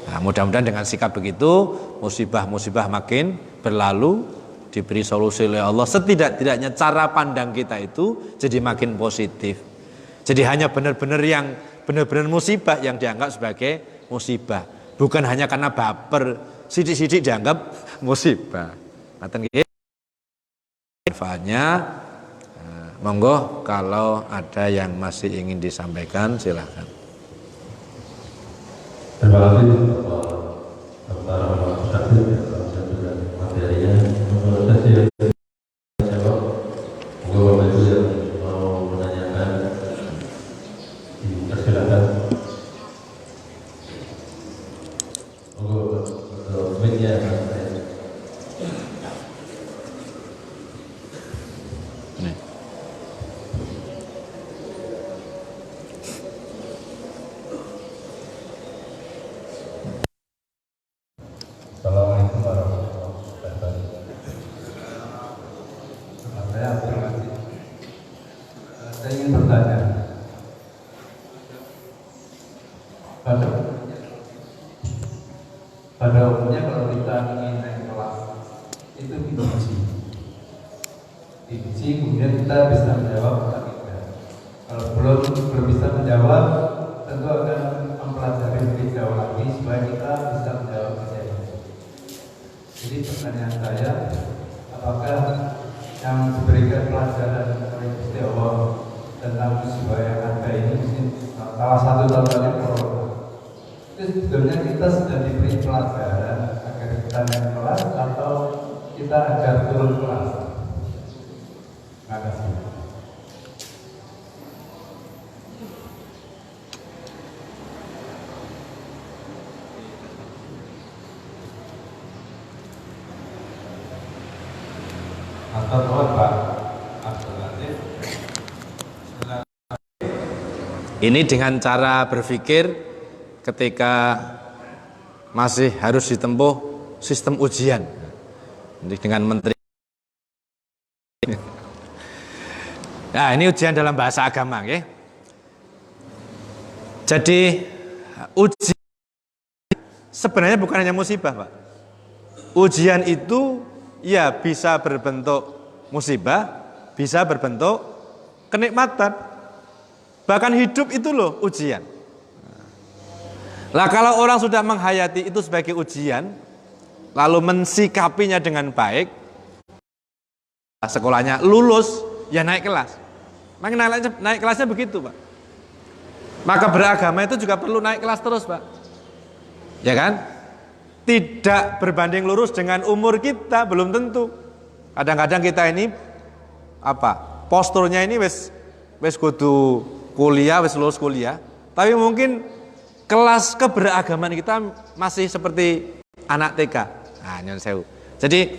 Nah, mudah-mudahan dengan sikap begitu, musibah-musibah makin berlalu, diberi solusi oleh Allah. Setidak-tidaknya cara pandang kita itu jadi makin positif. Jadi hanya benar-benar musibah yang dianggap sebagai musibah, bukan hanya karena baper sidik-sidik dianggap musibah. Ngaten nggih. Manfaatnya, monggo kalau ada yang masih ingin disampaikan silakan. Terima kasih para saksi dan juga materinya. Menurut saya jawab. Monggo Bapak Ibu yang mau menanyakan dipersilakan. Monggo untuk media. Assalamualaikum warahmatullahi wabarakatuh. Saya ingin bertanya, pada umumnya kalau kita ingin naik kelas itu diuji, kemudian kita bisa menjawab atau tidak. Kalau belum bisa menjawab, tentu akan mempelajari lebih jauh lagi supaya kita bisa menjawab. Jadi pertanyaan saya, apakah yang diberikan pelajaran mahasiswa yang ada ini mungkin salah satu contohnya corona. Itu sebenarnya kita sudah diberi pelajaran agar kita naik kelas atau kita agar turun kelas. Terima kasih. Atau Pak Abdul Latif. Ini dengan cara berpikir ketika masih harus ditempuh sistem ujian dengan menteri. Nah, ini ujian dalam bahasa agama, ya. Jadi ujian sebenarnya bukan hanya musibah, Pak. Ujian itu ya bisa berbentuk musibah, bisa berbentuk kenikmatan. Bahkan hidup itu loh ujian. Lah kalau orang sudah menghayati itu sebagai ujian, lalu mensikapinya dengan baik, sekolahnya lulus, ya naik kelas. Naik kelasnya begitu, Pak. Maka beragama itu juga perlu naik kelas terus, Pak. Ya kan? Tidak berbanding lurus dengan umur kita, belum tentu. Kadang-kadang kita ini posturnya ini wis kudu kuliah, wis lulus kuliah, tapi mungkin kelas keberagaman kita masih seperti anak TK. Nah, nyon sewu. Jadi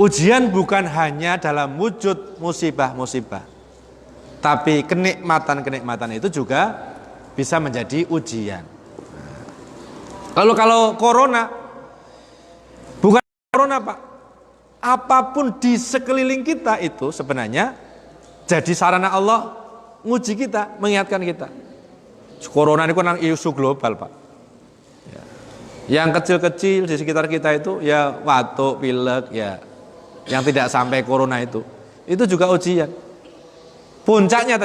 ujian bukan hanya dalam wujud musibah-musibah, tapi kenikmatan-kenikmatan itu juga bisa menjadi ujian. Lalu kalau corona, bukan corona, Pak. Apapun di sekeliling kita itu sebenarnya jadi sarana Allah nguji kita, mengingatkan kita. Corona ini kan isu global, Pak. Ya. Yang kecil-kecil di sekitar kita itu ya watuk, pilek, ya yang tidak sampai corona itu juga ujian. Puncaknya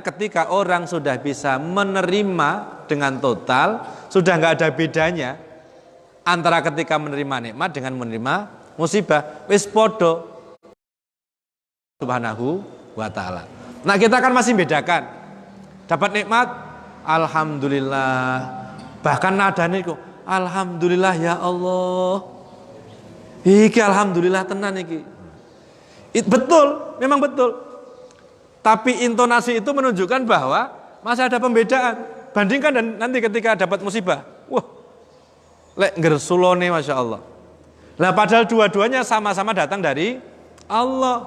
ketika orang sudah bisa menerima dengan total, sudah nggak ada bedanya antara ketika menerima nikmat dengan menerima musibah. Wis podo subhanahu wa ta'ala. Nah, kita kan masih bedakan. Dapat nikmat, alhamdulillah. Bahkan nadanya itu, alhamdulillah ya Allah. Iki alhamdulillah tenan iki. Betul, memang betul. Tapi intonasi itu menunjukkan bahwa masih ada pembedaan. Bandingkan dan nanti ketika dapat musibah. Wah, lek ngersulone Masya Allah. Nah, padahal dua-duanya sama-sama datang dari Allah.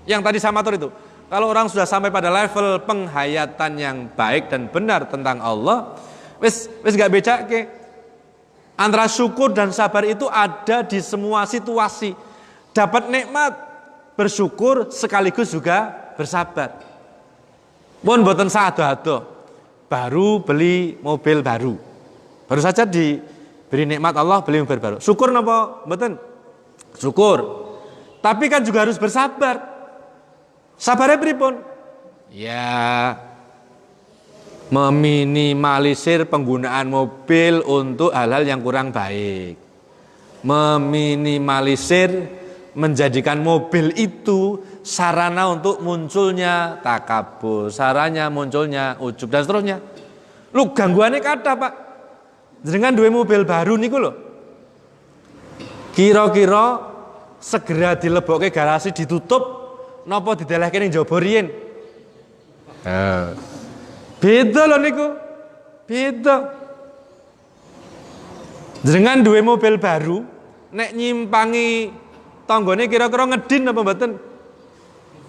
Yang tadi sama tur itu. Kalau orang sudah sampai pada level penghayatan yang baik dan benar tentang Allah, wis gak beda ke. Antara syukur dan sabar itu ada di semua situasi. Dapat nikmat, bersyukur sekaligus juga bersabar. Mun mboten sado-ado, baru beli mobil baru. Baru saja diberi nikmat Allah beli mobil baru. Syukur napa mboten? Syukur. Tapi kan juga harus bersabar. Sabarnya pripun? Ya meminimalisir penggunaan mobil untuk hal-hal yang kurang baik. Meminimalisir menjadikan mobil itu sarana untuk munculnya takabur, sarana munculnya ujub dan seterusnya. Lu gangguannya kata, Pak. Dengan dua mobil baru niku lho. Kira-kira segera dilebokke garasi ditutup napa didelehke ning jaba riyin? Beda lho niku. Beda. Dengan dua mobil baru nek nyimpangi tanggane kira-kira ngedin apa mboten?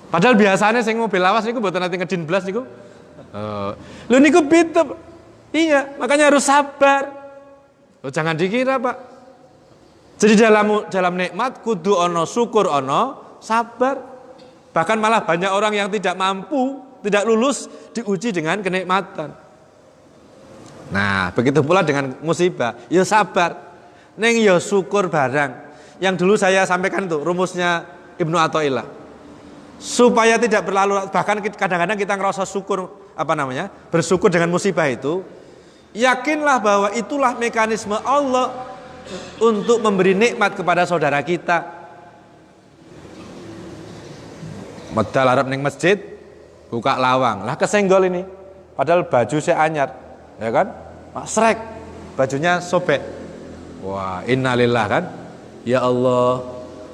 Padahal biasanya sing mobil lawas niku mboten nate ngedin blas niku. Lho niku beda. Iya, makanya harus sabar. Loh, jangan dikira, Pak. Jadi dalam nikmat kudu ono syukur, ono sabar. Bahkan malah banyak orang yang tidak mampu, tidak lulus diuji dengan kenikmatan. Nah, begitu pula dengan musibah, ya sabar. Neng ya syukur barang. Yang dulu saya sampaikan itu rumusnya Ibnu Athaillah. Supaya tidak berlalu, bahkan kadang-kadang kita ngerasa syukur, bersyukur dengan musibah itu, yakinlah bahwa itulah mekanisme Allah untuk memberi nikmat kepada saudara kita. Medal arep ning masjid, buka lawang. Lah kesenggol ini. Padahal baju saya anyar, ya kan? Srek, bajunya sobek. Wah, innalillah kan? Ya Allah,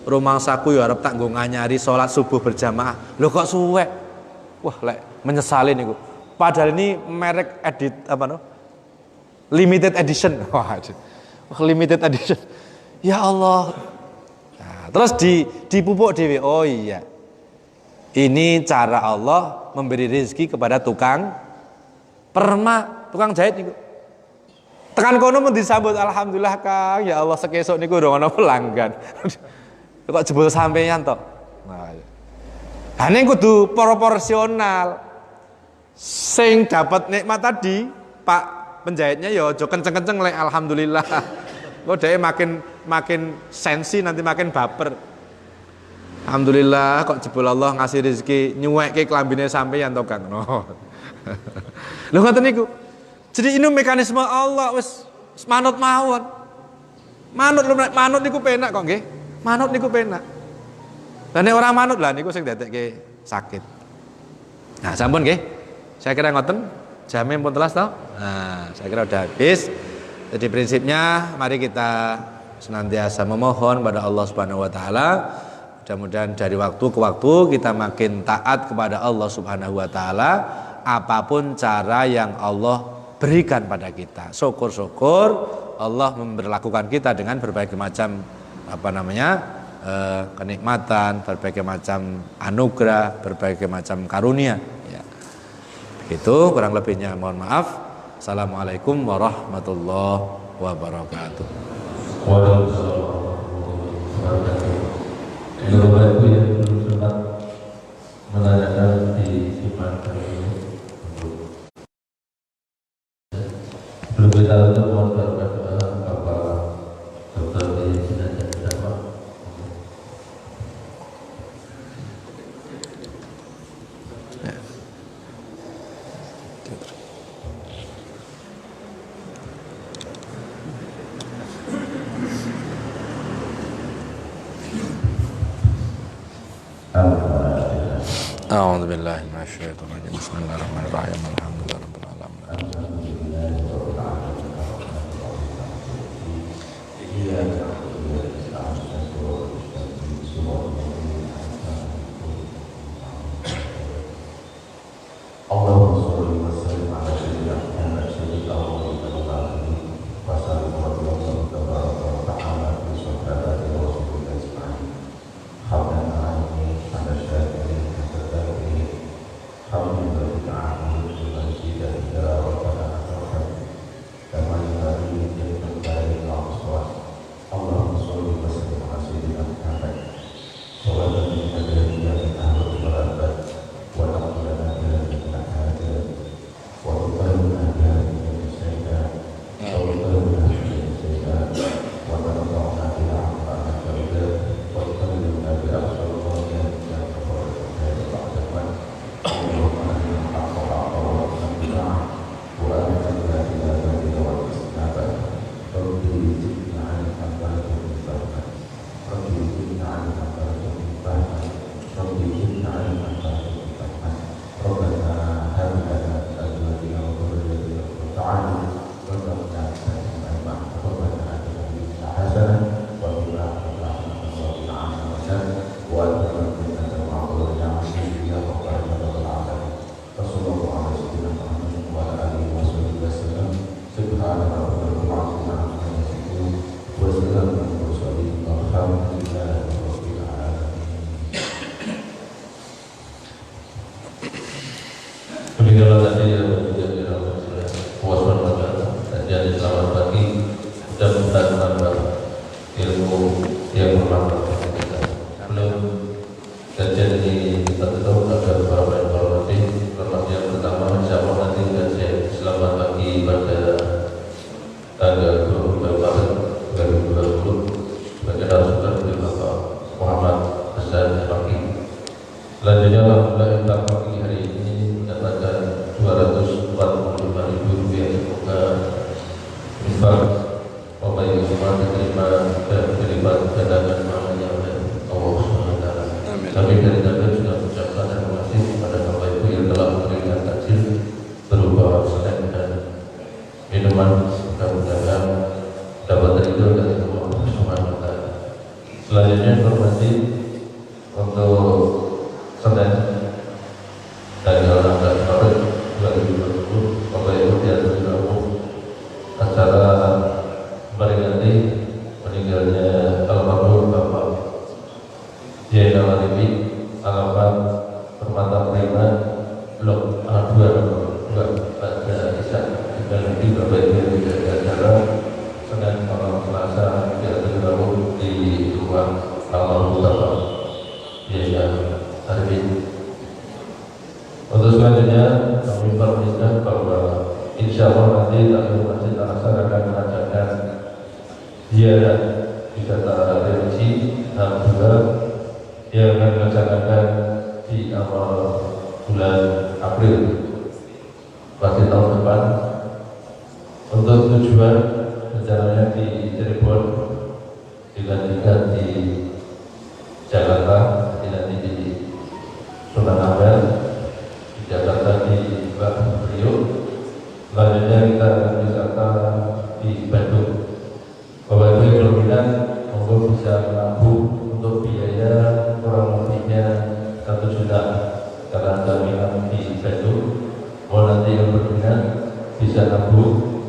rumangsaku ya arep tak nggo nganyari salat subuh berjamaah. Loh kok suwek? Wah, lek menyesali niku. Padahal ini merek edit apa no? Limited edition. Wah, limited edition. Ya Allah. Nah, terus dipupuk dhewe. Oh iya. Ini cara Allah memberi rezeki kepada tukang perma, tukang jahit niku. Tekan kono mun disambut alhamdulillah Kang, ya Allah sekesuk niku ora ana pelanggan. Kok jebul sampeyan to. Nah. Ha ning kudu proporsional. Sing dapat nikmat tadi, Pak penjahitnya ya aja kenceng-kenceng lek alhamdulillah. Kok dhek makin sensi nanti makin baper. Alhamdulillah kok jebul Allah ngasih rezeki nyuwekke klambine sampeyan to Kang. No. Lho ngoten niku. Jadi ini mekanisme Allah wis manut mawon. Manut niku penak kok nggih. Manut niku penak. Lah nek ora manut lah niku sing dadekke sakit. Nah, sampun nggih. Saya kira ngoten. Jame pun telas toh. Nah, saya kira udah habis. Jadi prinsipnya mari kita senantiasa memohon pada Allah Subhanahu wa taala. Mudah-mudahan dari waktu ke waktu kita makin taat kepada Allah Subhanahu wa taala apapun cara yang Allah berikan pada kita. Syukur-syukur Allah memperlakukan kita dengan berbagai macam kenikmatan, berbagai macam anugerah, berbagai macam karunia. Ya. Itu kurang lebihnya mohon maaf. Assalamualaikum warahmatullahi wabarakatuh. Waalaikumsalam warahmatullahi wabarakatuh. Ini Bapak Ibu yang belum sempat menanyakan disimpan ini belum kita untuk mohon berdoa Bapak Dr. Sinanda Dharma. A'udzu billahi minasyaitonir rajim. Bismillahirrahmanirrahim. Alhamdulillah rabbil alamin. Demikianlah tadi yang menjadi puasan dan jadi selamat pagi dan menambah ilmu yang bermanfaat bagi kita. Belum kajian ini kita tutup ada beberapa informasi. Informasi yang pertama, insyaallah nanti kajian selamat pagi pada tanggal 22 Maret 2020 sebagai narasumber dari Bapak Muhammad Hasan Al-Fakih. Selanjutnya alhamdulillah pagi hari ini mendapatkan 200 iman, mudah-mudahan dapat ridho dari Allah Subhanahu wa taala. Selanjutnya informasi untuk Senin dari orang Maret 2020, Bapak Ibu diatur acara memperingati meninggalnya almarhum Bapak Yai Nawaribi, alamat Permata Prima, Blok A2 ada Isa dan nanti Bapak Ibu di acara Senin malam Selasa diatur di rumah almarhum Bapak Yai Nawaribi. Untuk selanjutnya kami permisalkan bahwa insya Allah nanti takmir Masjid Al-Aqsa akan mengadakan ziarah wisata religi dan juga yang akan dilaksanakan di awal bulan April pasti tahun depan. Untuk tujuan rencananya di Cirebon, dilanjutkan di Jakarta, nanti di Sunan Ampel, di Jakarta di Mbak Priok. Selanjutnya kita akan wisata di Bandung. Bapak Ibu yang berminat, monggo bisa menabung untuk biaya kurang lebihnya 1 juta karena jaminan di Bandung. Mau nanti yang berminat bisa nabung,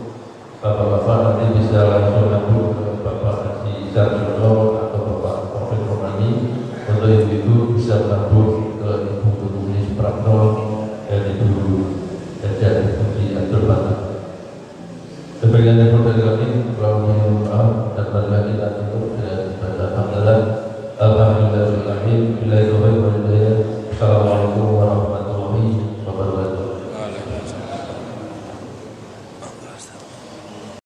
bapak-bapak nanti bisa langsung nabung ke Bapak Haji Sarjono atau Bapak Taufik Romani. Untuk ibu-ibu bisa menabung